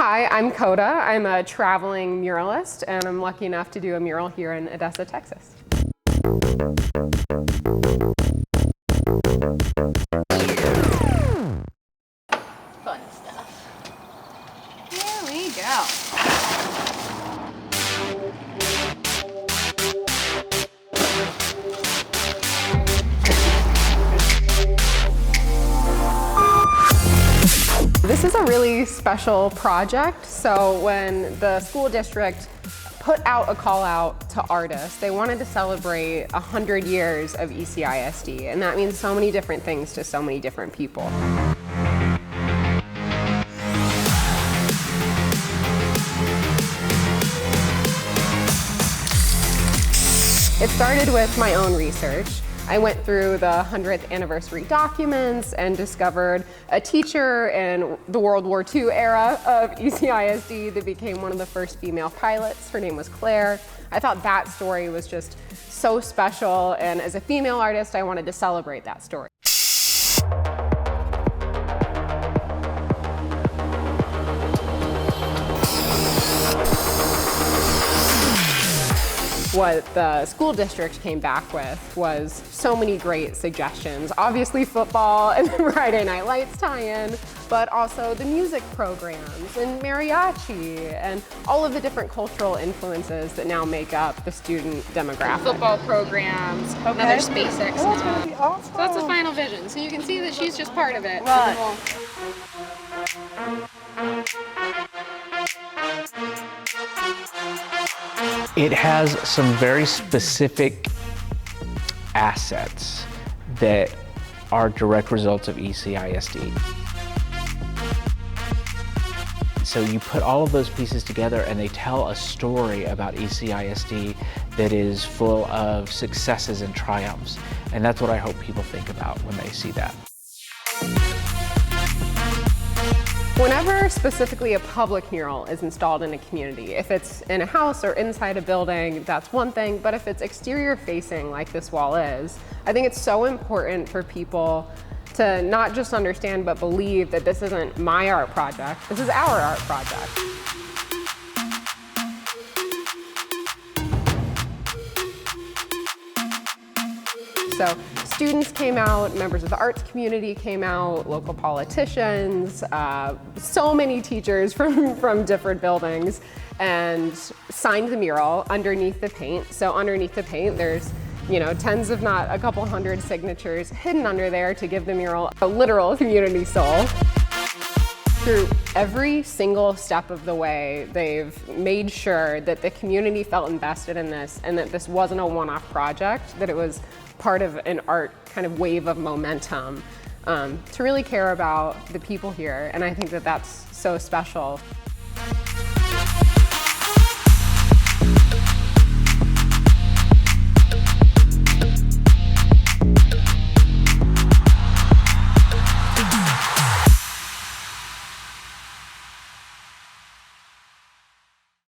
Hi, I'm Koda. I'm a traveling muralist, and I'm lucky enough to do a mural here in Odessa, Texas. Fun stuff. There we go. This is a really special project. So when the school district put out a call out to artists, they wanted to celebrate 100 years of ECISD, and that means so many different things to so many different people. It started with my own research. I went through the 100th anniversary documents and discovered a teacher in the World War II era of ECISD that became one of the first female pilots. Her name was Claire. I thought that story was just so special, and as a female artist, I wanted to celebrate that story. What the school district came back with was so many great suggestions. Obviously football and the Friday Night Lights tie-in, but also the music programs and mariachi and all of the different cultural influences that now make up the student demographic. Football programs, another SpaceX Oh, that's gonna be awesome. So that's the final vision. So you can see that she's just part of it. Right. It has some very specific assets that are direct results of ECISD. So you put all of those pieces together and they tell a story about ECISD that is full of successes and triumphs. And that's what I hope people think about when they see that. Whenever specifically a public mural is installed in a community, if it's in a house or inside a building, that's one thing, but if it's exterior facing like this wall is, I think it's so important for people to not just understand but believe that this isn't my art project, this is our art project. So students came out, members of the arts community came out, local politicians, so many teachers from different buildings, and signed the mural underneath the paint. So underneath the paint, there's tens if not a couple hundred signatures hidden under there to give the mural a literal community soul. Through every single step of the way, they've made sure that the community felt invested in this and that this wasn't a one-off project, that it was part of an art kind of wave of momentum to really care about the people here. And I think that that's so special.